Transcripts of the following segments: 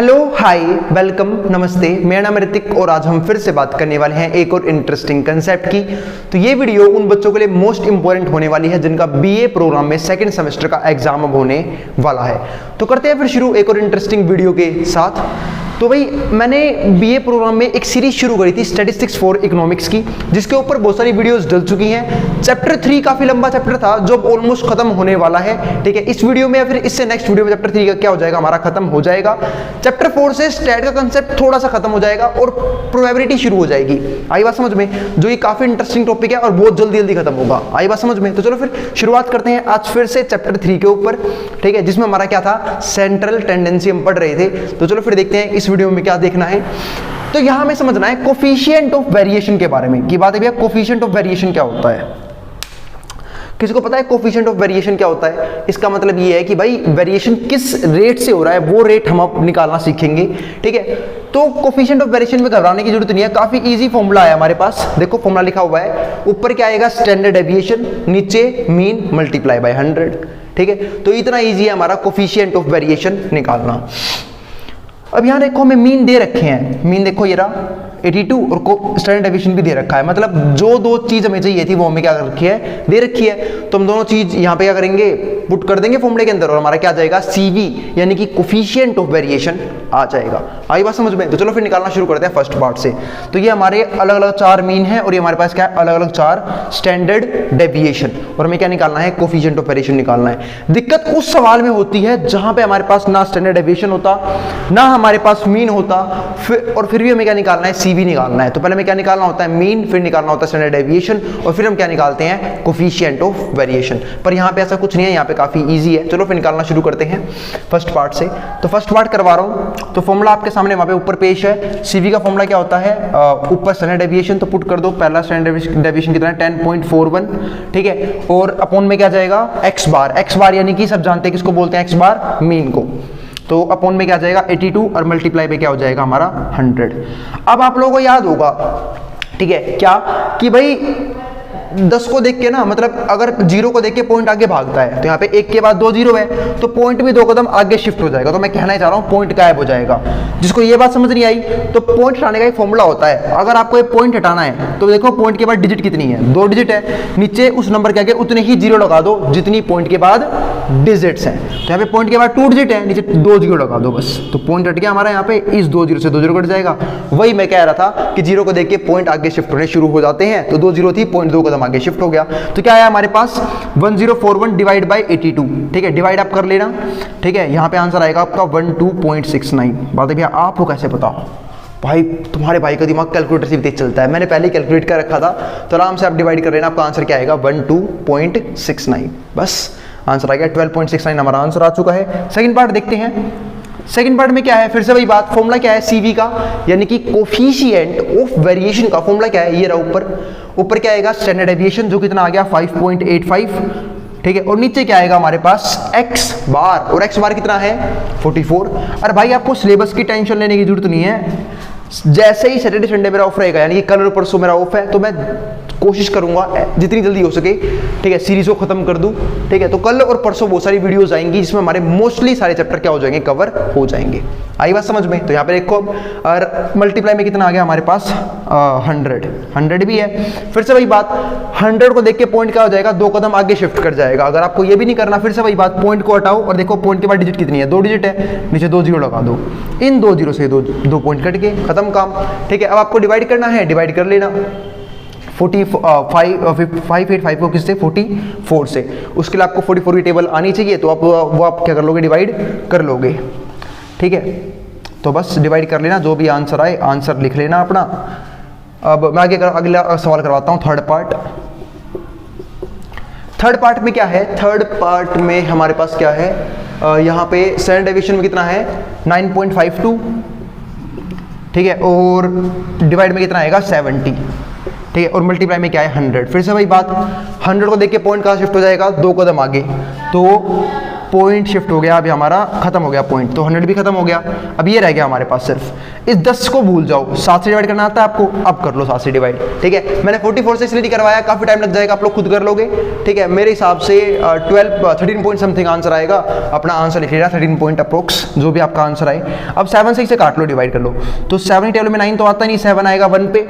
Hello hi welcome नमस्ते, मेरा नाम ऋतिक और आज हम फिर से बात करने वाले हैं एक और इंटरेस्टिंग कंसेप्ट की। तो ये वीडियो उन बच्चों के लिए मोस्ट इंपॉर्टेंट होने वाली है जिनका बीए प्रोग्राम में सेकंड सेमेस्टर का एग्जाम अब होने वाला है। तो करते हैं फिर शुरू एक और इंटरेस्टिंग वीडियो के साथ। तो भाई मैंने बीए प्रोग्राम में एक सीरीज शुरू करी थी स्टैटिस्टिक्स फॉर इकोनॉमिक्स की, जिसके ऊपर बहुत सारी वीडियोस डल चुकी हैं। चैप्टर 3 काफी लंबा चैप्टर था जो अब ऑलमोस्ट खत्म होने वाला है। ठीक है, इस वीडियो में या फिर इससे नेक्स्ट वीडियो में चैप्टर 3 का क्या हो जाएगा, हमारा खत्म हो जाएगा। चैप्टर 4 से स्टैट का कंसेप्ट थोड़ा सा खत्म हो जाएगा और प्रोबेबिलिटी शुरू हो जाएगी। आई बात समझ में? जो ये काफी इंटरेस्टिंग टॉपिक है और बहुत जल्दी जल्दी खत्म होगा। आई बात समझ में? तो चलो फिर शुरुआत करते हैं आज फिर से चैप्टर 3 के ऊपर। ठीक है, जिसमें हमारा क्या था, सेंट्रल टेंडेंसी हम पढ़ रहे थे। तो चलो फिर देखते हैं इस वीडियो में क्या देखना है। तो यहां हमें समझना है कोफिशिएंट ऑफ वेरिएशन के बारे में। की बात है भैया, कोफिशिएंट ऑफ वेरिएशन क्या होता है? किसी को पता है कोफिशिएंट ऑफ वेरिएशन क्या होता है? इसका मतलब ये है कि भाई वेरिएशन किस रेट से हो रहा है वो रेट हम अब निकालना सीखेंगे। ठीक है, तो कोफिशिएंट ऑफ वेरिएशन में घबराने की जरूरत नहीं है, काफी इजी फॉर्मूला है हमारे पास। देखो फॉर्मूला लिखा हुआ है, ऊपर क्या आएगा स्टैंडर्ड डेविएशन, नीचे मीन मल्टीप्लाई बाय 100। ठीक है, तो इतना इजी है हमारा कोफिशिएंट ऑफ वेरिएशन निकालना। अब यहां देखो हमें मीन दे रखे हैं, मीन देखो ये रहा 82 और स्टैंडर्ड डेविएशन भी दे रखा है। मतलब जो दो चीज हमें चाहिए थी वो हमें क्या कर रखी है, दे रखी है। तो हम दोनों चीज यहां पे क्या करेंगे, पुट कर देंगे फॉर्मूले के अंदर और हमारा क्या जाएगा, CV यानी कि कोफिशिएंट ऑफ वेरिएशन आ जाएगा। आई बात समझ में? तो चलो फिर निकालना शुरू करते हैं फर्स्ट पार्ट से। तो ये हमारे अलग अलग 4 मीन है और ये हमारे पास क्या है, अलग अलग 4 स्टैंडर्ड डेविएशन, और हमें क्या निकालना है, कोफिशिएंट ऑफ वेरिएशन निकालना है। दिक्कत उस सवाल में होती है जहां पे हमारे पास ना स्टैंडर्ड डेविएशन होता ना हमारे पास मीन होता, और फिर भी हमें क्या निकालना है, CV निकालना है। तो पहले हमें क्या निकालना होता है, मीन, फिर निकालना होता है स्टैंडर्ड डेविएशन, और फिर हम क्या निकालते हैं, कोफिशिएंट ऑफ वेरिएशन। पर यहाँ पे ऐसा कुछ नहीं है, यहाँ पे काफी इजी है। चलो फिर निकालना शुरू करते हैं फर्स्ट पार्ट से। तो फर्स्ट पार्ट करवा रहा हूं, तो फॉर्मूला आपके सामने वहां पे ऊपर पेश है। CV का फॉर्मूला क्या होता है, ऊपर स्टैंडर्ड डेविएशन, तो पुट कर दो पहला स्टैंडर्ड डेविएशन कितना है 10.41। ठीक है, और अपॉन में क्या जाएगा, x बार। x बार यानी कि सब जानते हैं किसको बोलते हैं, x बार मीन को। तो अपॉन में क्या जाएगा 82 और मल्टीप्लाई पे क्या हो जाएगा हमारा 100। अब आप लोगों को याद होगा, ठीक है, क्या कि भाई 10 को देख के ना, मतलब अगर 0 को देख के पॉइंट आगे भागता है, तो यहाँ पे 1 के बाद 2 0 है, तो पॉइंट भी 2 कदम आगे शिफ्ट हो जाएगा। तो मैं कहना चाह रहा हूँ पॉइंट गायब हो जाएगा। जिसको ये बात समझ नहीं आई, तो पॉइंट हटाने का एक फॉर्मूला होता है। अगर आपको ये पॉइंट हटाना है तो देखो पॉइंट के बाद डिजिट कितनी है, 2 डिजिट है, नीचे उस नंबर के आगे उतने ही 0 लगा दो जितनी पॉइंट के बाद डिजिट्स हैं। तो यहाँ पे पॉइंट के बाद 2 डिजिट है, नीचे 2 0 लगा दो बस, तो पॉइंट हट गया हमारा। यहाँ पे इस 2 0 से 2 0 कट जाएगा। वही मैं कह रहा था कि 0 को देख के पॉइंट आगे शिफ्ट होने शुरू हो जाते हैं। तो 2 0 थी, पॉइंट 2 कदम आगे शिफ्ट हो गया। तो क्या आया हमारे पास 1041 डिवाइड बाय 82। ठीक है, डिवाइड आप कर लेना। ठीक है, यहाँ पे आंसर आएगा आपका 12.69। बात है भैया, आपको कैसे पता? भाई तुम्हारे भाई का दिमाग कैलकुलेटर से भी तेज चलता है, मैंने पहले ही कैलकुलेट कर रखा था। तो आराम से आप डिवाइड कर लेना, आपका आंसर क्या आएगा 12.69। बस आंसर आ गया 12.69, हमारा आंसर आ चुका है। सेकंड पार्ट देखते हैं। सेकंड पार्ट में क्या है, फिर से वही बात, फॉर्मूला क्या है CV का, यानी कि कोफिशिएंट ऑफ वेरिएशन का फॉर्मूला क्या है, ये रहा ऊपर क्या आएगा स्टैंडर्ड डेविएशन जो कितना आ गया 5.85। ठीक है, और नीचे क्या आएगा हमारे पास x बार, और x बार कितना है 44। अरे भाई आपको सिलेबस की टेंशन लेने की जरूरत नहीं है। जैसे ही सैटरडे संडे मेरा ऑफ रहेगा, यानी कि कल और परसों मेरा ऑफ है, तो मैं कोशिश करूंगा जितनी जल्दी हो सके, ठीक है, सीरीज को खत्म कर दूं। ठीक है, तो कल और परसों बहुत सारी वीडियोस आएंगी जिसमें हमारे मोस्टली सारे चैप्टर क्या हो जाएंगे, कवर हो जाएंगे। आई बात समझ में? तो यहाँ पे देखो, और मल्टीप्लाई में कितना आ गया हमारे पास 100 भी है। फिर से वही बात, 100 को देख के पॉइंट क्या हो जाएगा, 2 कदम आगे शिफ्ट कर जाएगा। अगर आपको ये भी नहीं करना, फिर से वही बात, पॉइंट को हटाओ और देखो पॉइंट के बाद डिजिट कितनी है, 2 डिजिट है, नीचे 2 0 लगा दो, इन 2 0 से 2 पॉइंट कट के खत्म काम। ठीक है, अब आपको डिवाइड करना है, डिवाइड कर लेना 585 को किससे, 44 से। उसके लिए आपको 44 की टेबल आनी चाहिए, तो आप वो आप क्या कर लोगे, डिवाइड कर लोगे। ठीक है, तो बस डिवाइड कर लेना, जो भी आंसर आए आंसर लिख लेना अपना। अब मैं आगे अगला सवाल करवाता हूँ, थर्ड पार्ट। थर्ड पार्ट में क्या है, थर्ड पार्ट में हमारे पास क्या है, यहाँ पे स्टैंडर्ड डेविएशन में कितना है 9.52। ठीक है, और डिवाइड में कितना आएगा 70। ठीक है, और मल्टीप्लाई में क्या है 100। फिर से वही बात, 100 को देख के पॉइंट कहाँ शिफ्ट हो जाएगा, 2 कदम आगे, तो पॉइंट शिफ्ट हो गया, अभी हमारा खत्म हो गया पॉइंट, तो 100 भी खत्म हो गया। अब ये रह गया हमारे पास सिर्फ। इस 10 को भूल जाओ, 7 से डिवाइड करना आता है आपको, अब कर लो 7 से डिवाइड। ठीक है, मैंने 44 से इसलिए नहीं करवाया, काफी टाइम लग जाएगा, आप लोग खुद कर लोगे। ठीक है, मेरे हिसाब से 13 पॉइंट समथिंग आंसर आएगा। अपना आंसर लिख लेना 13 पॉइंट अप्रोक्स, जो भी आपका आंसर आए। अब 7 से इसे काट लो, डिवाइड कर लो, तो 7 टेबल में 9 तो आता नहीं, 7 आएगा 1 पे।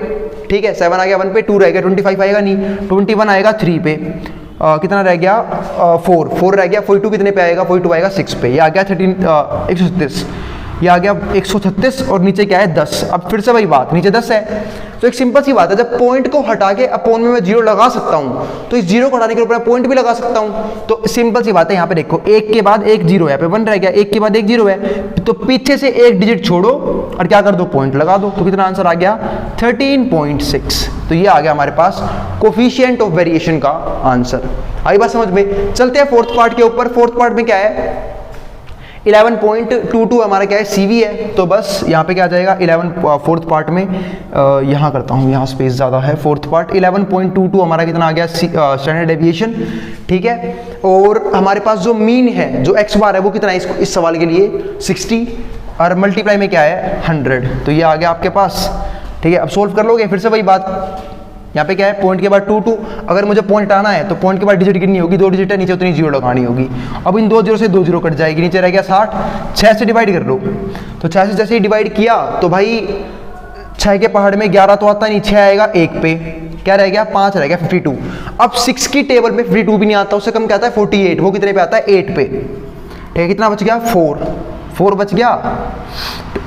ठीक है, 7 आ गया 1 पे, 2 रह गया, 25 आएगा नहीं, 21 आएगा 3 पे। कितना रह गया 4 रह गया। 42 कितने पे आएगा, 42 आएगा 6 पे। ये आ गया 136, ये आ गया 136 और नीचे क्या है 10। अब फिर से वही बात, नीचे 10 है, तो एक सिंपल सी बात है, जब पॉइंट को हटा के अपोन में मैं 0 लगा सकता हूं, तो इस 0 को हटाने के ऊपर पॉइंट भी लगा सकता हूं। तो सिंपल सी बात है, यहाँ पे देखो 1 के बाद 1 0 है, पे 1 रह गया, 1 के बाद 1 0 है, तो पीछे से एक डिजिट छोड़ो और क्या कर दो, पॉइंट लगा दो। तो कितना आंसर आ गया 13.6। तो ये आ गया हमारे पास कोफिशिएंट ऑफ वेरिएशन का आंसर। आई बात समझ में। चलते हैं फोर्थ पार्ट के ऊपर। फोर्थ पार्ट में क्या है, 11.22 हमारा क्या है, CV है। तो बस यहाँ पे क्या आ जाएगा 4th पार्ट में, यहाँ करता हूँ, यहाँ स्पेस ज़्यादा है। 4th पार्ट 11.22 हमारा कितना आ गया, स्टैंडर्ड डेविएशन। ठीक है, और हमारे पास जो मीन है, जो x बार है, वो कितना है इस सवाल के लिए 60, और मल्टीप्लाई में क्या है 100। तो ये आ गया आपके पास। ठीक है, अब सोल्व कर लोगे, फिर से वही बात, यहाँ पे क्या है, पॉइंट के बाद 2 अगर मुझे पॉइंट आना है तो पॉइंट के बाद डिजिट कितनी होगी, 2 डिजिट है, नीचे उतनी 0 लगानी होगी। अब इन 2 0 से 2 0 कट जाएगी, नीचे रह गया 60, 6 से डिवाइड कर लो। तो 6 से जैसे ही डिवाइड किया तो भाई 6 के पहाड़ में 11 तो आता नहीं, 6 आएगा 1 पे, क्या रह गया 5 रह गया 52। अब 6 की टेबल में 52 भी नहीं आता, उससे कम क्या आता है 48, वो कितने पे आता है 8 पे। ठीक है, कितना बच गया 4 बच गया,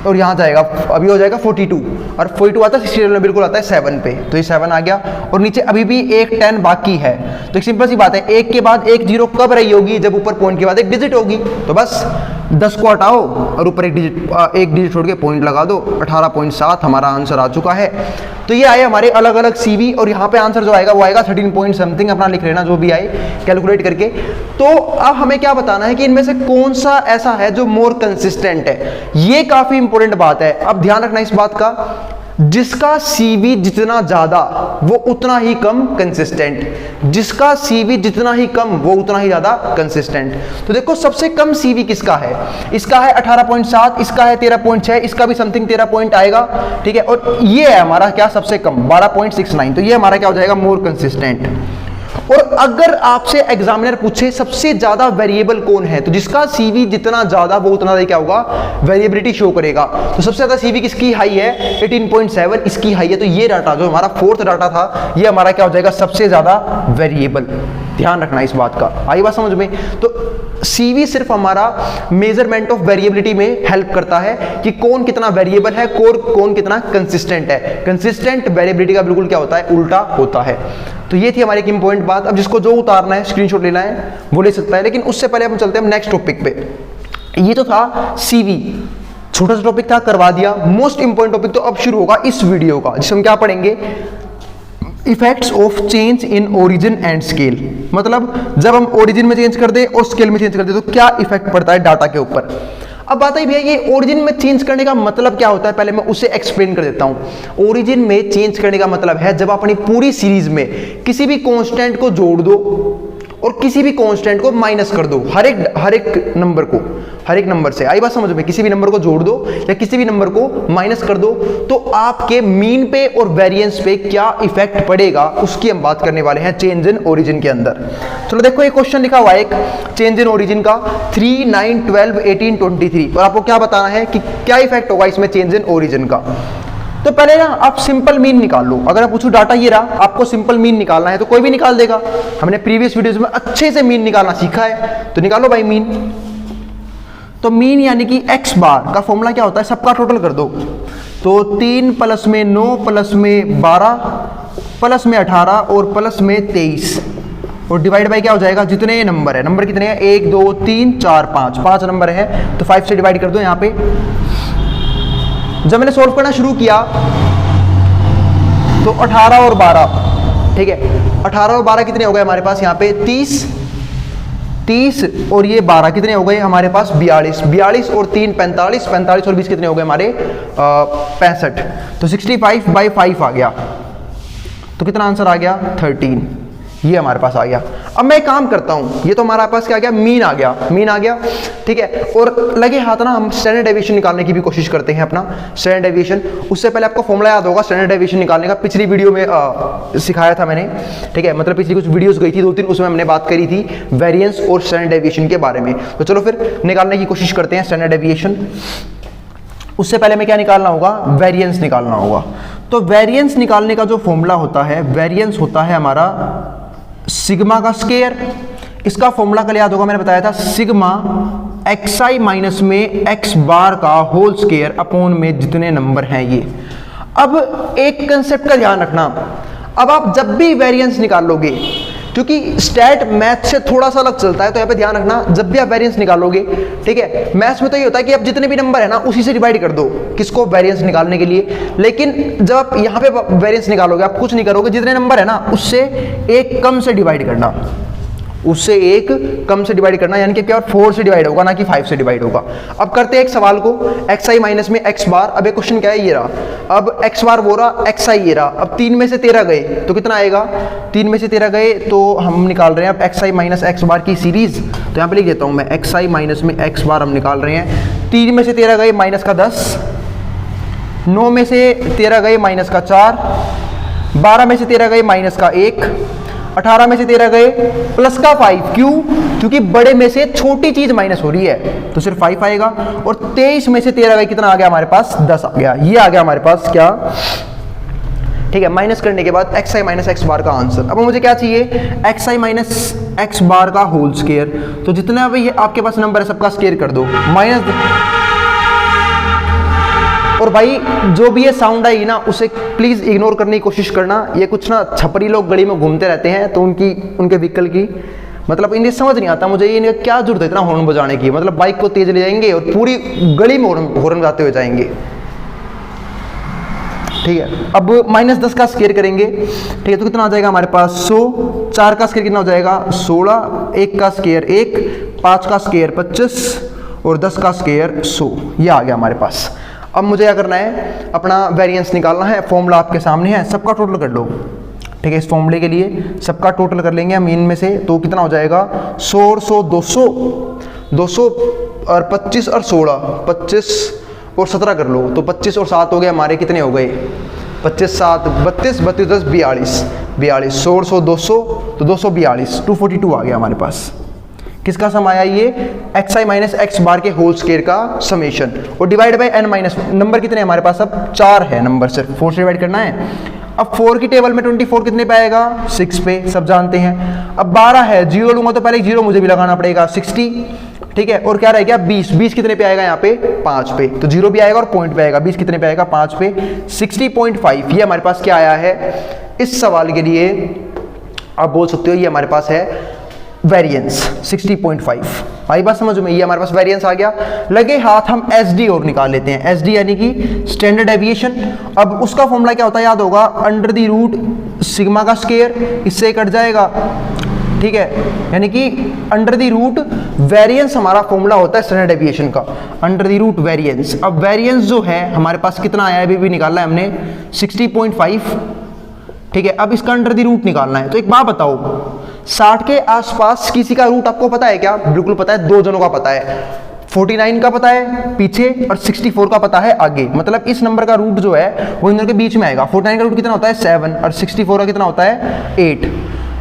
और यहाँ जाएगा अभी हो जाएगा 42, और 42 आता है 60 में बिल्कुल आता है 7 पे, तो ये 7 आ गया। और नीचे अभी भी एक 10 बाकी है। तो एक सिंपल सी बात है, 1 के बाद 1 0 कब रही होगी, जब ऊपर पॉइंट के बाद एक डिजिट होगी। तो बस 10 को हटाओ और ऊपर एक डिजिट छोड़ के पॉइंट लगा दो, 18.7 हमारा आंसर आ चुका है। तो ये आए हमारे अलग अलग CV, और यहाँ पे आंसर जो आएगा वो आएगा 13 पॉइंट समथिंग, अपना लिख लेना जो भी आए कैलकुलेट करके। तो अब हमें क्या बताना है कि इनमें से कौन सा ऐसा है जो मोर कंसिस्टेंट है। ये काफी इंपॉर्टेंट बात है, अब ध्यान रखना इस बात का, जिसका CV जितना ज्यादा वो उतना ही कम कंसिस्टेंट, जिसका CV जितना ही कम वो उतना ही ज्यादा कंसिस्टेंट। तो देखो सबसे कम CV किसका है, इसका है 18.7, इसका है 13.6, इसका भी समथिंग 13 पॉइंट आएगा। ठीक है, और ये है हमारा क्या सबसे कम 12.69, तो ये हमारा क्या हो जाएगा मोर कंसिस्टेंट। और अगर आपसे एग्जामिनर पूछे सबसे ज्यादा वेरिएबल कौन है, तो जिसका CV जितना ज्यादा वो उतना क्या होगा, वेरिएबिलिटी शो करेगा। तो सबसे ज्यादा CV किसकी हाई है 18.7, इसकी हाई है। तो ये डाटा जो हमारा 4th डाटा था, ये हमारा क्या हो जाएगा सबसे ज्यादा वेरिएबल। ध्यान रखना इस बात का, आई बात समझ में। तो CV सिर्फ हमारा मेजरमेंट ऑफ वेरिएबिलिटी में हेल्प करता है कि कौन कितना वेरिएबल है, कौन कितना कंसिस्टेंट है। कंसिस्टेंट वेरिएबिलिटी का बिल्कुल क्या होता है, उल्टा होता है। तो ये थी हमारी एक इंपॉर्टेंट बात। अब जिसको जो उतारना है, स्क्रीनशॉट लेना है, वो ले सकता है। लेकिन उससे पहले हम चलते हैं नेक्स्ट टॉपिक पे। ये तो था CV, छोटा सा टॉपिक था, करवा दिया। मोस्ट इंपॉर्टेंट टॉपिक तो अब शुरू होगा इस वीडियो का, जिसमें हम क्या पढ़ेंगे, effects of change in origin and scale. मतलब जब हम ओरिजिन में चेंज कर दे और स्केल में चेंज कर दे तो क्या इफेक्ट पड़ता है डाटा के ऊपर। अब बात है भैया, ये ओरिजिन में चेंज करने का मतलब क्या होता है, पहले मैं उसे एक्सप्लेन कर देता हूं। ओरिजिन में चेंज करने का मतलब है जब अपनी पूरी सीरीज में किसी भी कांस्टेंट को जोड़ दो और किसी भी कांस्टेंट को माइनस कर दो, हर एक नंबर को, हर एक नंबर से, आई बात समझ में, किसी भी नंबर को जोड़ दो या किसी भी नंबर को माइनस कर दो, तो आपके मीन पे और वेरिएंस पे क्या इफेक्ट पड़ेगा, उसकी हम बात करने वाले हैं चेंज इन ओरिजिन के अंदर। चलो देखो एक क्वेश्चन लिखा हुआ है एक चेंज इन ओरिजिन का 3, 9, 12, 18, 23, और आपको क्या बताना है कि क्या इफेक्ट होगा इसमें चेंज इन ओरिजिन का। तो पहले ना आप सिंपल मीन निकाल लो। अगर आप पूछूं डाटा ये रहा, आपको सिंपल मीन निकालना है तो कोई भी निकाल देगा। हमने प्रीवियस वीडियोस में अच्छे से मीन निकालना सीखा है, तो निकालो भाई मीन। तो मीन यानी कि x बार का फॉर्मूला क्या होता है, सबका टोटल कर दो। तो 3 प्लस में 9 प्लस में 12 प्लस में 18 और प्लस में 23 और डिवाइड बाय क्या हो जाएगा, जितने ये नंबर है, नंबर कितने हैं 1 2 3 4 5 नंबर है, तो 5 से डिवाइड कर दो। यहाँ पे जब मैंने सोल्व करना शुरू किया तो 18 और 12, ठीक है, 18 और 12 कितने हो गए हमारे पास यहाँ पे 30 और ये 12 कितने हो गए हमारे पास 42 और 3 45 और 20 कितने हो गए हमारे 65। तो 65/5 आ गया, तो कितना आंसर आ गया 13। ये हमारे पास आ गया। अब मैं एक काम करता हूँ, ये तो हमारे पास क्या आ गया, मीन आ गया, मीन आ गया, ठीक है। और लगे हाथ ना हम स्टैंडर्ड डेविएशन निकालने की भी कोशिश करते हैं, अपना स्टैंडर्ड डेविएशन। उससे पहले आपको फॉर्मूला याद होगा स्टैंडर्ड डेविएशन निकालने का, पिछली वीडियो में सिखाया था मैंने, ठीक है। मतलब पिछली कुछ वीडियोस गई थी 2-3, उसमें हमने बात करी थी वेरिएंस और स्टैंडर्ड डेविएशन के बारे में। तो चलो फिर निकालने की कोशिश करते हैं स्टैंडर्ड डेविएशन। उससे पहले में क्या निकालना होगा, वेरिएंस निकालना होगा। तो वेरिएंस निकालने का जो फॉर्मूला होता है, वेरिएंस होता है हमारा सिग्मा का स्क्वायर। इसका फॉर्मूला कल याद होगा, मैंने बताया था सिग्मा xi माइनस में x बार का होल स्क्वायर अपॉन में जितने नंबर हैं ये। अब एक कंसेप्ट का ध्यान रखना, अब आप जब भी वेरिएंस निकालोगे, क्योंकि स्टैट मैथ से थोड़ा सा अलग चलता है, तो यहाँ पे ध्यान रखना, जब भी आप वेरिएंस निकालोगे, ठीक है, मैथ्स में तो ये होता है कि आप जितने भी नंबर है ना उसी से डिवाइड कर दो, किसको, वेरिएंस निकालने के लिए। लेकिन जब आप यहाँ पे वेरिएंस निकालोगे, आप कुछ नहीं करोगे, जितने नंबर है ना उससे एक कम से डिवाइड करना, उससे एक कम से डिवाइड करना, यानी कि क्या 4 से डिवाइड होगा, ना कि 5 से डिवाइड होगा। अब करते हैं एक सवाल को, xi माइनस में x बार। अब एक क्वेश्चन क्या है, ये रहा, अब x बार वो रहा, xi ये रहा। अब 3 में से 13 गए तो कितना आएगा, 3 में से 13 गए तो हम निकाल रहे हैं अब xi माइनस x बार की सीरीज। तो यहाँ पे लिख देता हूँ मैं, xi माइनस में x बार हम निकाल रहे हैं। 3 में से 13 गए माइनस का 10, 9 में से 13 गए माइनस का 4, 12 में से 13 गए माइनस का 1, 18 में से 13 गए प्लस का 5। क्यों, क्योंकि बड़े में से छोटी चीज माइनस हो रही है तो सिर्फ 5 आएगा। और 23 में से 13 गए, कितना आ गया हमारे पास, 10 आ गया। ये आ गया हमारे पास क्या, ठीक है, माइनस करने के बाद xi माइनस x बार का आंसर। अब मुझे क्या चाहिए, xi माइनस x बार का होल स्क्वायर। तो जितना भी आपके पास नंबर है सबका स्क्वायर कर दो, माइनस। और भाई जो भी ये साउंड आई ना उसे प्लीज इग्नोर करने की कोशिश करना। ये कुछ ना छपरी लोग गली में घूमते रहते हैं, तो उनके व्हीकल की मतलब इन्हें समझ नहीं आता, मुझे ये क्या जरूरत है इतना हॉर्न बजाने की। मतलब बाइक को तेज ले जाएंगे और पूरी गली में हॉर्न बजाते हुए जाएंगे, ठीक है। अब -10 का स्क्वायर करेंगे, ठीक है, तो कितना आ जाएगा हमारे पास 100। 4 का स्क्वायर कितना हो जाएगा 16, 1 का स्क्वायर 1, 5 का स्क्वायर 25 और 10 का स्क्वायर 100। ये आ गया हमारे पास। अब मुझे क्या करना है, अपना वेरिएंस निकालना है। फॉर्मूला आपके सामने है, सबका टोटल कर लो, ठीक है। इस फॉर्मूले के लिए सबका टोटल कर लेंगे हम इन में से, तो कितना हो जाएगा 100 और 100 200, 200 और 25 और 16, 25 और 17 कर लो, तो 25 और 7 हो गए हमारे, कितने हो गए 25 7 32, 32 10 42, 100 और 100 200, तो 242, 242 आ गया हमारे पास। किसका सम आया ये, xi माइनस x बार के होल स्क्वायर का समेशन, और divide by n minus, number कितने हमारे पास, अब 4 है नंबर, सिर्फ 4 से डिवाइड करना है। अब 4 की टेबल में 24 कितने पे आएगा, 6 पे, सब जानते हैं। अब 12 है, 0 लूंगा तो पहले 0 मुझे भी लगाना पड़ेगा, 60, ठीक है। और क्या रह गया 20, 20 कितने पे आएगा यहाँ पे 5 पे, तो 0 भी आएगा और पॉइंट पे आएगा। 20 कितने पे आएगा 5 पे, 60.5। ये हमारे पास क्या आया है इस सवाल के लिए, आप बोल सकते हो ये हमारे पास है वेरिएंस 60.5। आई बात समझ में, ये हमारे पास वेरिएंस आ गया। लगे हाथ हम SD और निकाल लेते हैं, SD यानी कि स्टैंडर्ड डेविएशन। अब उसका फॉर्मूला क्या होता है याद होगा, अंडर द रूट सिग्मा का स्क्वायर, इससे कट जाएगा, ठीक है, यानी कि अंडर द रूट वेरिएंस हमारा फॉर्मूला होता है स्टैंडर्ड डेविएशन का, अंडर द रूट वेरिएंस। अब वेरिएंस जो है हमारे पास कितना आया है, अभी भी निकालना है हमने 60.5, ठीक है। अब इसका अंडर द रूट निकालना है। तो एक बात बताओ, 60 के आसपास किसी का रूट आपको पता है क्या, बिल्कुल पता है, 2 जनों का पता है, 49 का पता है पीछे और 64 का पता है आगे। मतलब इस नंबर का रूट जो है वो इन दोनों के बीच में आएगा। 49 का रूट कितना होता है 7 और 64 का कितना होता है 8,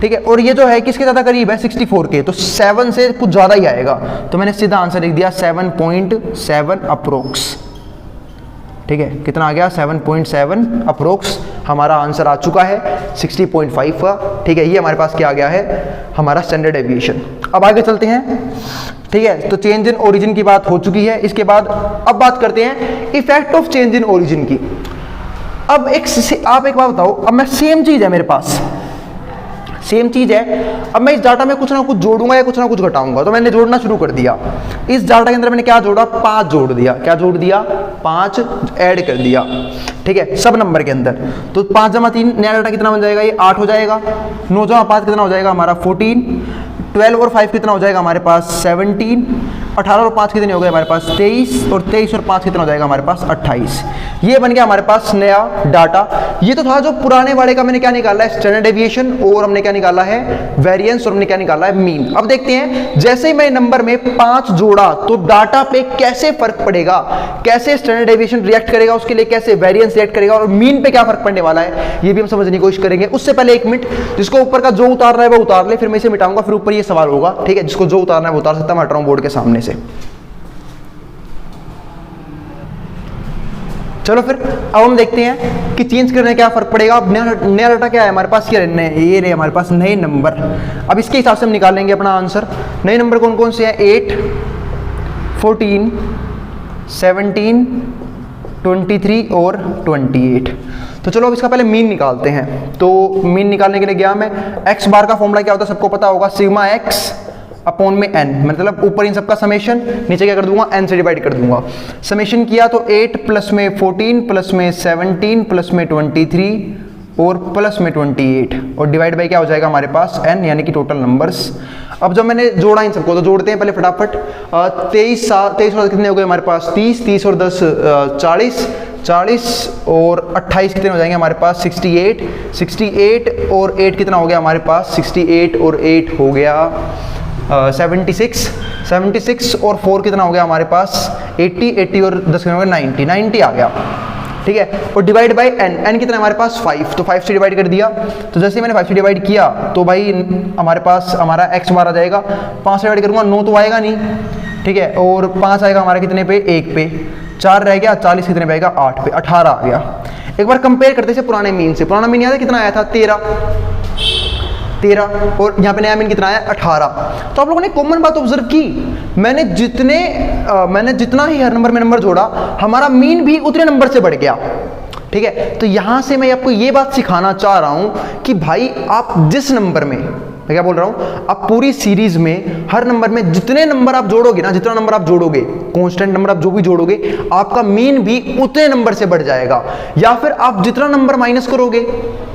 ठीक है। और ये जो है किसके ज्यादा करीब है 64 के, तो 7 से कुछ ज्यादा ही आएगा। तो मैंने सीधा आंसर लिख दिया 7.7 अप्रोक्स, ठीक है। कितना आ गया 7.7 अप्रोक्स, हमारा आंसर आ चुका है 60.5 का, ठीक है। ये हमारे पास क्या आ गया है, हमारा स्टैंडर्ड डेविएशन। अब आगे चलते हैं, ठीक है। तो चेंज इन ओरिजिन की बात हो चुकी है। इसके बाद अब बात करते हैं effect of change in origin की। अब आप एक बात बताओ, अब मैं सेम चीज है मेरे पास, सेम चीज है, अब मैं इस डाटा में कुछ ना कुछ जोड़ूंगा या कुछ ना कुछ घटाऊंगा। तो मैंने जोड़ना शुरू कर दिया। इस डाटा के अंदर मैंने क्या जोड़ा, 5 जोड़ दिया। क्या जोड़ दिया, 5 ऐड कर दिया, ठीक है, सब नंबर के अंदर। तो 5 जमा 3 नया डाटा कितना बन जाएगा, ये 8 हो जाएगा। 9 जमा 5 कितना हो जाएगा हमारा 14, 12 और 5 कितना हो जाएगा हमारे पास 17, 18 और 5 कितने हो गए हमारे पास 23, और 23 और 5 कितना हो जाएगा हमारे पास 28। ये बन गया हमारे पास नया डाटा। ये तो था जो पुराने वाले का मैंने क्या निकाला है स्टैंडर्ड डेविएशन, और हमने क्या निकाला है वेरिएंस, और हमने क्या निकाला है मीन। अब देखते हैं जैसे ही मैं नंबर में 5 जोड़ा तो डाटा पे कैसे फर्क पड़ेगा, कैसे स्टैंडर्ड डेविएशन रिएक्ट करेगा, उसके लिए कैसे वेरिएंस रिएक्ट करेगा, और मीन पे क्या फर्क पड़ने वाला है ये भी हम समझने की कोशिश करेंगे। उससे पहले 1 मिनट, जिसको ऊपर का जो उतार रहा है वो उतार ले, फिर मैं इसे मिटाऊंगा, फिर ऊपर ये सवाल होगा, ठीक है। जिसको जो उतारना है वो उतार सकता है, मैं हट रहा हूं बोर्ड के सामने से। चलो फिर अब हम देखते हैं कि चेंज करने क्या फर्क पड़ेगा। अब नया डाटा क्या है हमारे पास, ये रहे हमारे पास नए नंबर। अब इसके हिसाब से हम निकालेंगे अपना आंसर। नए नंबर कौन कौन से हैं 8, 14, 17, 23 और 28। तो चलो अब इसका पहले मीन निकालते हैं। तो मीन निकालने के लिए गया मैं, एक्स बार का फॉर्मूला क्या होता है सबको पता होगा, सिग्मा एक्स अपॉन में एन, मतलब ऊपर इन सबका समेशन, नीचे क्या कर दूंगा एन से डिवाइड कर दूंगा। समेशन किया तो 8 प्लस में 14 प्लस में 17 प्लस में 23 और प्लस में 28, और डिवाइड बाई क्या हो जाएगा हमारे पास एन, यानी कि टोटल नंबर्स। अब जब मैंने जोड़ा इन सबको तो जोड़ते हैं पहले फटाफट। 23 और कितने हो गए हमारे पास 30, 30 और 10 40, 40 और 28 कितने हो जाएंगे हमारे पास 68, 68 और 8 कितना हो गया हमारे पास 68 और 8 हो गया 76, 76 और 4 कितना हो गया हमारे पास 80, 80 और 10 कितना हो गया 90, 90 आ गया, ठीक है। और डिवाइड बाय एन, एन कितना हमारे पास 5, तो 5 से डिवाइड कर दिया। तो जैसे मैंने 5 से डिवाइड किया तो भाई हमारे पास हमारा एक्स बार आ जाएगा, 5 से डिवाइड करूंगा 9 तो आएगा नहीं, ठीक है। और 5 आएगा हमारा कितने पे 1 पे, 4 रह गया, 40 कितने पे आएगा 8 पे, 18 आ गया। एक बार कंपेयर करते हैं पुराने मीन से। पुराना मीन याद है कितना आया था 13, और यहाँ पे नया मीन कितना आया 18। तो आप लोगों ने कॉमन बात ऑब्जर्व की, मैंने जितना ही हर नंबर में नंबर जोड़ा हमारा मीन भी उतने नंबर से बढ़ गया, ठीक है। तो यहां से मैं आपको ये बात सिखाना चाह रहा हूं कि भाई आप जिस नंबर में, मैं क्या बोल रहा हूं, आप पूरी सीरीज में हर नंबर में जितने नंबर आप जोड़ोगे ना, जितना नंबर आप जोड़ोगे, कांस्टेंट नंबर आप जो भी जोड़ोगे, आपका मीन भी उतने नंबर से बढ़ जाएगा। या फिर आप जितना नंबर माइनस करोगे,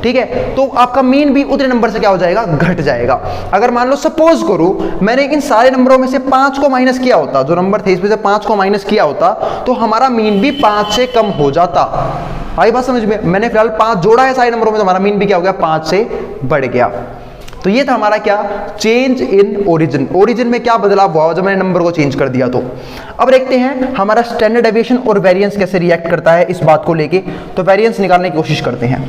ठीक है, तो आपका मीन भी उतने नंबर से क्या हो जाएगा घट जाएगा। अगर मान लो सपोज करो मैंने इन सारे नंबरों में से 5 को माइनस किया होता, जो नंबर थे इसमें से 5 को माइनस किया होता, तो हमारा मीन भी 5 से कम हो जाता। आई बात समझ में? मैंने फिलहाल 5 जोड़ा है सारे नंबरों में, तो हमारा मीन भी क्या हो गया 5 से बढ़ गया। तो ये था हमारा क्या चेंज इन ओरिजिन। ओरिजिन में क्या बदलाव हुआ जब मैंने नंबर को चेंज कर दिया। तो अब देखते हैं हमारा स्टैंडर्ड डेविएशन और वेरिएंस कैसे रिएक्ट करता है इस बात को लेके। तो वेरिएंस निकालने की कोशिश करते हैं।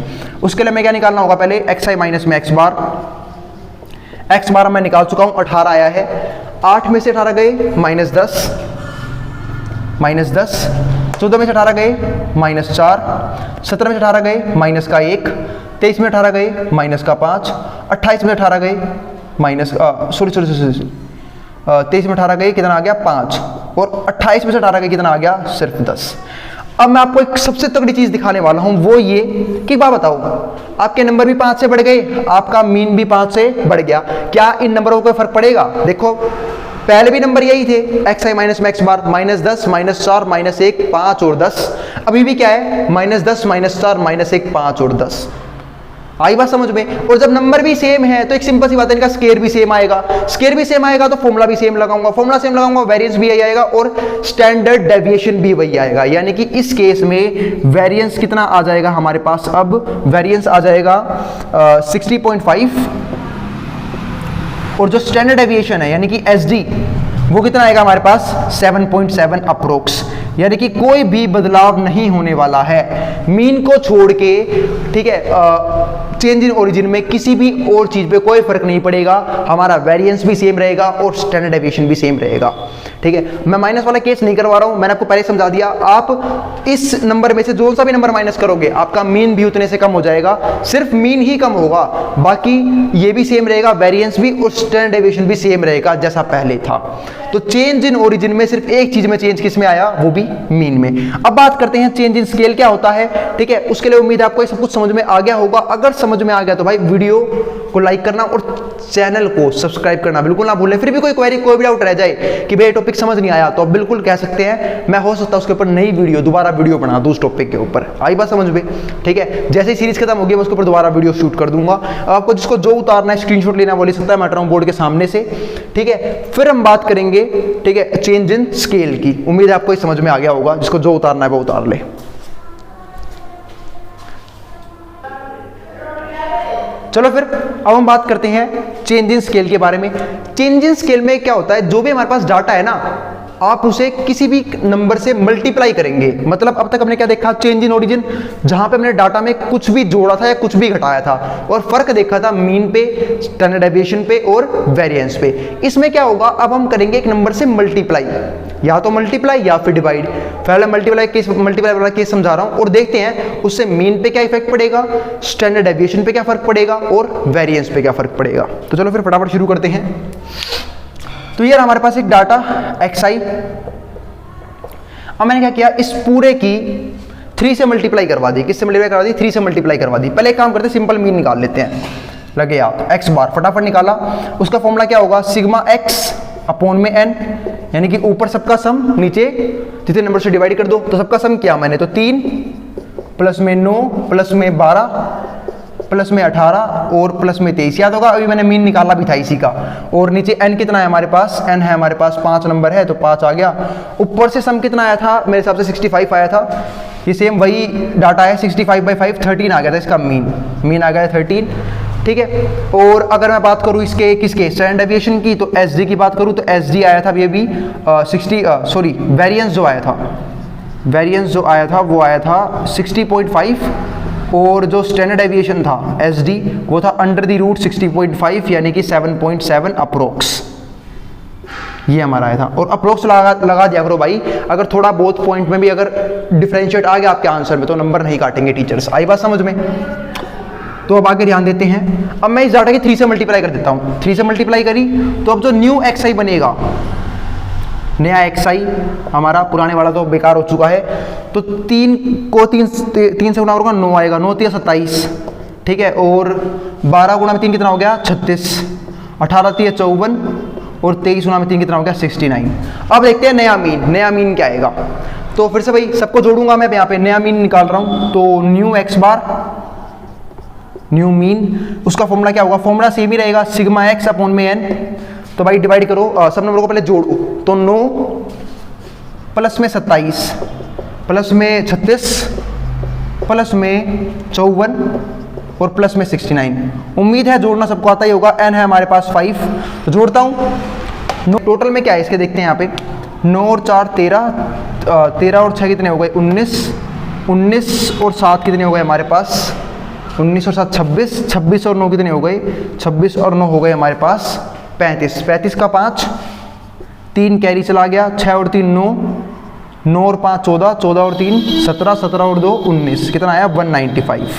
उसके लिए मैं क्या निकालना होगा, पहले एक्स आई माइनस में एक्स बार। एक्स बार मैं निकाल चुका हूं, 18 आया है। 8 में से 18 गए -10, -10। 14 में से 18 गए -4, 17 में से 18 गए माइनस का 1, 23 में 18 गए माइनस का 5, 28 में 18 गए माइनस 23 में 18 गए कितना आ गया 5, और 28 में से 18 गए कितना आ गया सिर्फ 10। अब मैं आपको एक सबसे तगड़ी चीज दिखाने वाला हूं, वो ये कि बात बताओ, आपके नंबर भी 5 से बढ़ गए, आपका मीन भी 5 से बढ़ गया, क्या इन नंबरों को फर्क पड़ेगा? देखो पहले भी नंबर यही थे, एक्स आई माइनस में एक्स बार, -10, -4, -1, 5 और 10। अभी भी क्या है -10, -4, -1, 5 और 10। आई बात समझ में? और जब नंबर भी सेम है तो एक सिंपल सी बात है, इनका स्केयर भी सेम आएगा। स्केयर भी सेम आएगा तो फॉर्मूला भी सेम लगाऊंगा, फॉर्मूला सेम लगाऊंगा, वेरिएंस भी यही आएगा और स्टैंडर्ड डेविएशन भी वही आएगा। यानी कि इस केस में वेरिएंस कितना आ जाएगा हमारे पास, अब वेरिएंस आ जाएगा 60.5, और जो स्टैंडर्ड डेविएशन है यानी कि एसडी वो कितना आएगा हमारे पास 7.7 अप्रोक्स। यानी कि कोई भी बदलाव नहीं होने वाला है मीन को छोड़ के, ठीक है। चेंज इन ओरिजिन में किसी भी और चीज पे कोई फर्क नहीं पड़ेगा, हमारा वेरिएंस भी सेम रहेगा और स्टैंडर्ड डेविएशन भी सेम रहेगा, ठीक है। मैं माइनस वाला केस नहीं करवा रहा हूं, मैंने आपको पहले समझा दिया। आप इस नंबर में से जो सा भी नंबर माइनस करोगे आपका मीन भी उतने से कम हो जाएगा, सिर्फ मीन ही कम होगा, बाकी ये भी सेम रहेगा, वेरिएंस भी और स्टैंडर्ड डेविएशन भी सेम रहेगा जैसा पहले था। तो चेंज इन ओरिजिन में सिर्फ एक चीज में चेंज किस में आया, वो भी मीन में। अब बात करते हैं चेंज इन स्केल क्या होता है, ठीक है। उसके लिए उम्मीद है आपको ये सब कुछ समझ में आ गया होगा। अगर समझ में आ गया तो भाई वीडियो को लाइक करना और चैनल को सब्सक्राइब करना बिल्कुल ना भूलें। फिर भी कोई क्वेरी, कोई भी डाउट रह जाए कि भाई टॉपिक समझ नहीं आया, तो आप बिल्कुल कह सकते हैं, मैं हो सकता है उसके ऊपर नई वीडियो, दोबारा वीडियो बना दूँ उस टॉपिक के ऊपर। आई बात समझ में? ठीक है, जैसे ही सीरीज खत्म होगी मैं उसके ऊपर दोबारा वीडियो शूट कर दूंगा। आपको जिसको जो उतारना है, स्क्रीनशॉट लेना, वो ले सकता है, मैं हट बोर्ड के सामने से। ठीक है, फिर हम बात करेंगे, ठीक है, चेंज इन स्केल की। उम्मीद है आपको समझ में आ गया होगा, जिसको जो उतारना है वो उतार ले। चलो फिर अब हम बात करते हैं चेंज इन स्केल के बारे में। चेंज इन स्केल में क्या होता है, जो भी हमारे पास डाटा है ना, आप उसे किसी भी नंबर से मल्टीप्लाई करेंगे। मतलब अब तक हमने क्या देखा, चेंज इन ओरिजिन, जहां पे हमने डाटा में कुछ भी जोड़ा था या कुछ भी घटाया था, और फर्क देखा था मीन पे, स्टैंडर्ड डेविएशन पे और वेरिएंस पे। इसमें क्या होगा, अब हम करेंगे एक नंबर से मल्टीप्लाई, या तो मल्टीप्लाई या फिर डिवाइड। पहले मल्टीप्लाई वाला केस समझा रहा हूं और देखते हैं उससे मीन पे क्या इफेक्ट पड़ेगा, स्टैंडर्ड डेविएशन पे क्या फर्क पड़ेगा और वेरिएंस पे क्या फर्क पड़ेगा। तो चलो फिर फटाफट शुरू करते हैं। तो यार हमारे पास एक डाटा xi, अब मैंने क्या किया, इस पूरे की 3 से मल्टीप्लाई करवा दी। किससे मल्टीप्लाई करवा दी? 3 से मल्टीप्लाई करवा दी। पहले एक काम करते हैं, सिंपल मीन निकाल लेते हैं। लगे आप x बार, फटाफट निकाला। उसका फॉर्मूला क्या होगा, सिग्मा x अपॉन में n, यानी कि ऊपर सबका सम, नीचे जितने नंबर से डिवाइड कर दो। तो सबका सम किया मैंने, तो 3 प्लस में 9 प्लस में 12 प्लस में 18 और प्लस में 23। याद होगा, अभी मैंने मीन निकाला भी था इसी का। और नीचे n कितना है हमारे पास, n है हमारे पास 5 नंबर है, तो 5 आ गया। ऊपर से सम कितना आया था, मेरे हिसाब से 65 आया था। ये सेम वही डाटा है, 65/5 13 आ गया था इसका मीन आ गया 13। ठीक है, और अगर मैं बात करूँ इसके किसके, स्टैंडर्ड डेविएशन की, तो एसडी की बात करूँ तो एसडी आया था अभी वेरिएंस जो आया था वो आया था 60.5, और जो स्टैंडर्ड डेविएशन था एसडी वो था अंडर द रूट 60.5, यानी कि 7.7 अप्रोक्स, ये हमारा आया था। और अप्रोक्स लगा दिया करो भाई, अगर थोड़ा बहुत पॉइंट में भी अगर डिफरेंशिएट आ गया आपके आंसर में तो नंबर नहीं काटेंगे टीचर्स। आई बात समझ में? तो अब आगे ध्यान देते हैं। अब मैं इस डाटा की 3 से मल्टीप्लाई कर देता हूँ। 3 से मल्टीप्लाई करी तो अब जो न्यू xi बनेगा, नया xi हमारा, पुराने वाला तो बेकार हो चुका है, तो 3 से गुना होगा 9 आएगा, 9 3 27। ठीक है, और 12 गुना में 3 कितना हो गया, 36, 18 3 54, और 23 गुना में 3 कितना हो गया, 69। अब देखते हैं नया मीन क्या आएगा। तो फिर से भाई सबको जोड़ूंगा मैं, यहाँ पे नया मीन निकाल रहा हूँ। तो न्यू x बार, न्यू मीन, उसका फॉर्मूला क्या होगा, फॉर्मूला सेम ही रहेगा, सिग्मा x अपॉन में n। तो भाई डिवाइड करो, सब नंबर को पहले जोड़ो। तो 9 प्लस में 27 प्लस में 36 प्लस में 54 और प्लस में 69। उम्मीद है जोड़ना सबको आता ही होगा। n है हमारे पास 5, तो जोड़ता हूँ। टोटल में क्या है इसके देखते हैं यहाँ पे, 9 और 4 13, 13 और 6 कितने हो गए 19, 19 और 7 कितने हो गए हमारे पास, 19 और 7 26, 26 और 9 कितने हो गए, 26 और 9 हो गए हमारे पास 35, 35 का 5, 3 कैरी चला गया, 6 और 3 9, 9 और 5 14, 14 और 3 17, 17 और 2 19, कितना आया 195।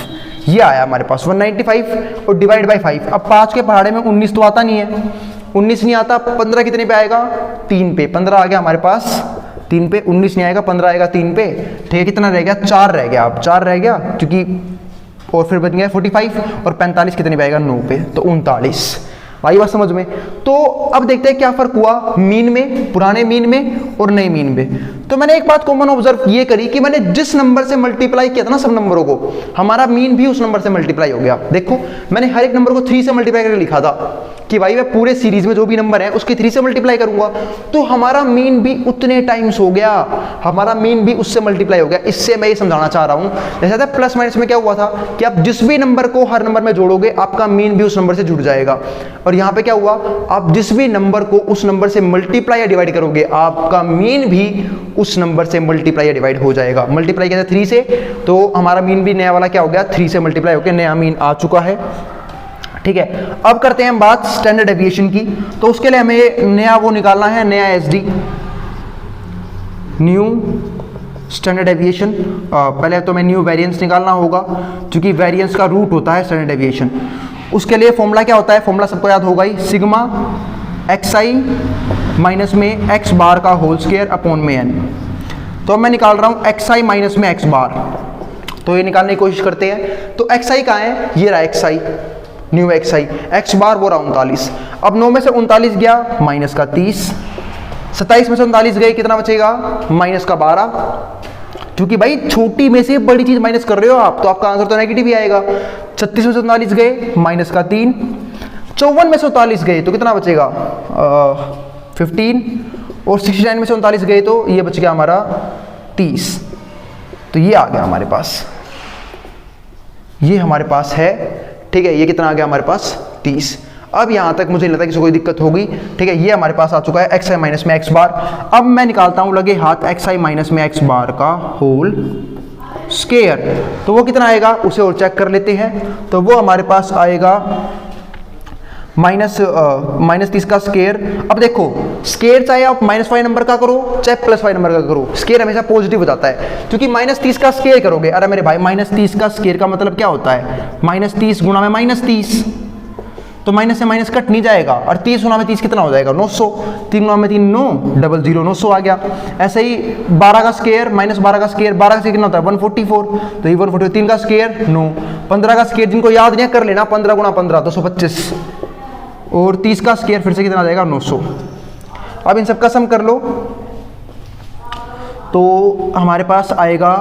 ये आया हमारे पास 195 और डिवाइड बाई 5। अब 5 के पहाड़े में 19 तो आता नहीं है, 19 नहीं आता, 15 कितने पे आएगा, 3 पे, 15 आ गया हमारे पास 3 पे, 19 नहीं आएगा, 15 आएगा 3 पे। ठीक है, कितना रह गया, 4 रह गया, अब 4 रह गया क्योंकि, और फिर बन गया 45, और 45 कितने पे आएगा 9 पे, तो 39। आई बात समझ में? तो अब देखते हैं क्या फर्क हुआ मीन में, पुराने मीन में और नए मीन में। तो मैंने एक बात कॉमन ऑब्जर्व ये करी कि मैंने जिस नंबर से मल्टीप्लाई किया था ना सब नंबरों को, हमारा मीन भी उस नंबर से मल्टीप्लाई हो गया। देखो मैंने हर एक नंबर को 3 से मल्टीप्लाई करके लिखा था कि भाई मैं पूरे सीरीज में जो भी नंबर है उसके 3 से मल्टीप्लाई करूंगा, तो हमारा मीन भी उतने टाइम्स हो गया, हमारा मीन भी उससे मल्टीप्लाई हो गया। इससे मैं ये समझाना चाह रहा हूं, जैसे प्लस माइनस में क्या हुआ था कि आप जिस भी नंबर को हर नंबर में जोड़ोगे आपका मीन भी उस नंबर से जुड़ जाएगा, और यहाँ पे क्या हुआ, आप जिस भी नंबर को उस नंबर से मल्टीप्लाई या डिवाइड करोगे आपका मीन भी उस नंबर से मल्टीप्लाई या डिवाइड हो जाएगा। मल्टीप्लाई किया 3 से, तो हमारा मीन भी नया वाला क्या हो गया, 3 से मल्टीप्लाई होकर नया मीन आ चुका है। ठीक है, अब करते हैं हम बात स्टैंडर्ड डेविएशन की। तो उसके लिए हमें नया वो निकालना है, नया एसडी, न्यू स्टैंडर्ड डेविएशन। पहले तो मैं न्यू वेरिएंस निकालना होगा क्योंकि वेरिएंस का रूट होता है स्टैंडर्ड डेविएशन। उसके लिए फॉर्मूला क्या होता है, फॉर्मूला सबको याद होगा ही, सिग्मा xi माइनस में x बार का होल स्क्वायर अपॉन में n। तो मैं निकाल रहा हूँ xi माइनस में x बार, तो ये निकालने की कोशिश करते हैं। तो xi कहाँ है, ये रहा xi, न्यू एक्स आई, एक्स बार वो रहा 39। अब 9 में से 39 गया माइनस का 30, 27 में से 39 गए कितना बचेगा माइनस का 12। क्योंकि भाई छोटी में से बड़ी चीज माइनस कर रहे हो आप, तो आपका आंसर तो नेगेटिव ही आएगा। 36 में से 39 गए माइनस का 3, 54 में से 39 गए तो कितना बचेगा 15, और 69 में से 39 गए तो ये बच गया हमारा 30। तो ये आ गया हमारे पास, ये हमारे पास है, ठीक है। ये कितना आ गया हमारे पास 30। अब यहां तक मुझे नहीं लगता किसी को कोई दिक्कत होगी, ठीक है। ये हमारे पास आ चुका है एक्स आई माइनस में एक्स बार। अब मैं निकालता हूं लगे हाथ एक्स आई माइनस में एक्स बार का होल स्क्वायर, तो वो कितना आएगा उसे और चेक कर लेते हैं। तो वो हमारे पास आएगा माइनस 30 का स्क्वायर। अब देखो स्क्वायर चाहे आप -5 नंबर का करो चाहे +5 नंबर का करो, स्क्वायर हमेशा पॉजिटिव हो जाता है, क्योंकि -30 का स्क्वायर करोगे, अरे मेरे भाई -30 का स्क्वायर का मतलब क्या होता है -30 गुणा में -30, तो माइनस से माइनस कट नहीं जाएगा, और 30 गुणा में 30 कितना हो जाएगा 900, 3 गुणा में 3 9, 00 900 आ गया। ऐसे ही 12 का स्क्वायर -12 का स्क्वायर, 12 का स्क्वायर कितना होता है 144, तो ये 144, 3 का स्क्वायर 9, 15 का स्क्वायर जिनको याद नहीं कर लेना, 15 गुणा 15 225, और 30 का स्क्वायर फिर से कितना आ जाएगा 900। अब इन सब का सम कर लो तो हमारे पास आएगा,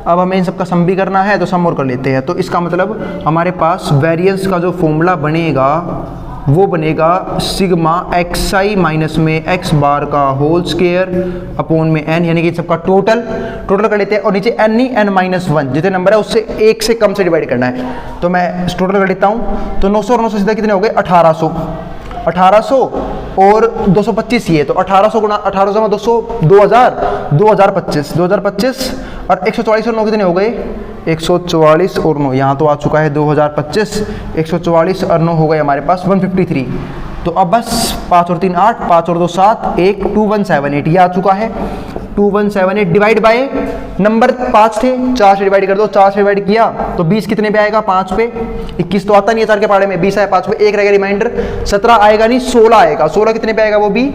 अब हमें इन सब का सम भी करना है तो सम और कर लेते हैं। तो इसका मतलब हमारे पास वेरिएंस का जो फॉर्मूला बनेगा वो बनेगा सिग्मा एक्स आई माइनस में एक्स बार का होल स्क्वायर अपॉन में एन, यानी कि सबका टोटल कर लेते हैं, और नीचे एन ही n-1 जितने नंबर है उससे एक से कम से डिवाइड करना है। तो मैं टोटल कर लेता हूँ, तो 900 और 900 सीधा कितने हो गए 1800 और 225 ये, तो 1800 गुणा 1800 में 200 2025 और 144 और 9 कितने हो गए 144 और 9, यहाँ तो आ चुका है 2025, 144 और 9 हो गए हमारे पास 153। तो अब बस 5 और 3 8, 5 और 2 7, 1 2178 ये आ चुका है 2178 डिवाइड बाय नंबर 5 थे, 4 से डिवाइड कर दो, 4 से डिवाइड किया तो 20 कितने पे आएगा 5 पे, 21 तो आता नहीं है 4 के पहाड़े में, 20 आया 5 पे, एक रहेगा रिमाइंडर, 17 आएगा नहीं 16 आएगा, 16 कितने पे आएगा वो भी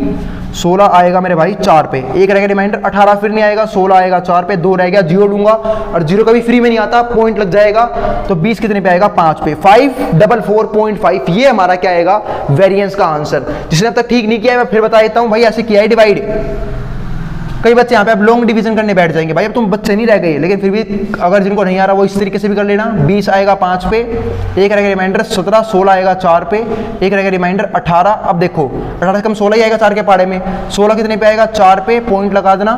16 आएगा मेरे भाई 4 पे, एक रहेगा रिमाइंडर, 18 फिर नहीं आएगा, 16 आएगा 4 पे, 2 रह गया, 0 लूंगा और 0 कभी फ्री में नहीं आता, पॉइंट लग जाएगा, तो 20 कितने पे आएगा 5 पे, 544.5 ये हमारा क्या आएगा वेरिएंस का आंसर। जिसने अब तक ठीक नहीं किया है मैं फिर बता देता हूं भाई, ऐसे किया है डिवाइड। कई बच्चे यहाँ पे अब लॉन्ग डिवीजन करने बैठ जाएंगे, भाई अब तुम बच्चे नहीं रह गए, लेकिन फिर भी अगर जिनको नहीं आ रहा वो इस तरीके से भी कर लेना। 20 आएगा 5 पे, एक रहेगा रिमाइंडर 17, 16 आएगा 4 पे, एक रहेगा रिमाइंडर 18। अब देखो 18 से कम 16 ही आएगा 4 के पहाड़े में, 16 कितने पे आएगा 4 पे, पॉइंट लगा देना,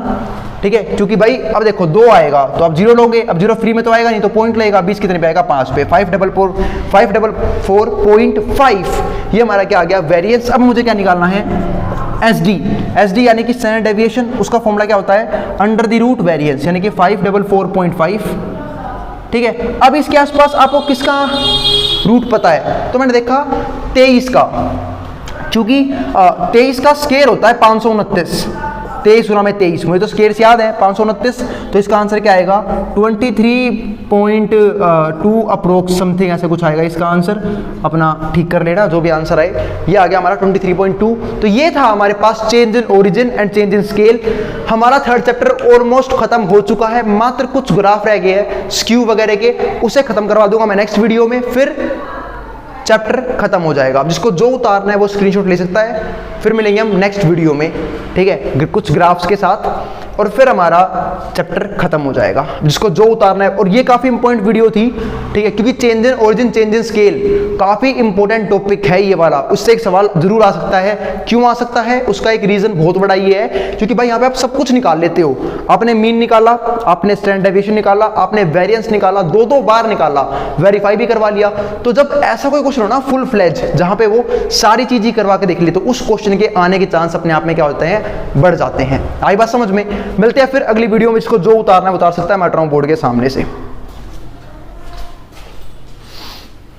ठीक है। क्योंकि भाई अब देखो 2 आएगा तो अब 0 लोगे, अब 0 फ्री में तो आएगा नहीं तो पॉइंट लगेगा, 20 कितने पे आएगा 5 पे, 544.5 ये हमारा क्या आ गया वेरिएंस। अब मुझे क्या निकालना है एसडी यानी कि स्टैंडर्ड डेविएशन, उसका फॉर्मूला क्या होता है अंडर द रूट वेरिएंस, यानी कि 544.5, ठीक है। अब इसके आसपास आपको किसका रूट पता है, तो मैंने देखा 23 का, क्योंकि 23 का स्क्वायर होता है 529, 23 गुना में 23, मुझे तो स्क्वायर याद है 529, तो इसका आंसर क्या आएगा 23.2 अप्रोक्स समथिंग ऐसे कुछ आएगा इसका आंसर, अपना ठीक कर लेना जो भी आंसर आए। ये आ गया हमारा 23.2। तो ये था हमारे पास change in origin and change in scale. हमारा थर्ड चैप्टर ऑलमोस्ट खत्म हो चुका है, मात्र कुछ ग्राफ रह गए हैं स्क्यू वगैरह के, उसे खत्म करवा दूंगा मैं नेक्स्ट वीडियो में, फिर चैप्टर खत्म हो जाएगा। जिसको जो उतारना है वो स्क्रीनशॉट ले सकता है, फिर मिलेंगे हम नेक्स्ट वीडियो में, ठीक है, कुछ ग्राफ्स के साथ, और फिर हमारा चैप्टर खत्म हो जाएगा। जिसको जो उतारना है, और ये काफी इंपॉर्टेंट वीडियो थी, ठीक है, क्योंकि change in origin change in scale काफी इंपॉर्टेंट टॉपिक है ये वाला। उससे एक सवाल जरूर आ सकता है, क्यों आ सकता है उसका एक रीजन बहुत बड़ा ये है, क्योंकि भाई यहाँ पे आप सब कुछ निकाल लेते हो, आपने मीन निकाला, आपने स्टैंडर्ड डेविएशन निकाला, आपने वेरिएंस निकाला, 2-2 बार निकाला, वेरीफाई भी करवा लिया। तो जब ऐसा कोई क्वेश्चन हो ना फुल फ्लेज, जहां पे वो सारी चीज ही करवा के देख ली, तो उस क्वेश्चन के आने के चांस अपने आप में क्या होते हैं बढ़ जाते हैं। आई बात समझ में? मिलते हैं फिर अगली वीडियो में, जिसको जो उतारना है उतार सकता है, मैं हट रहा हूं बोर्ड के सामने से।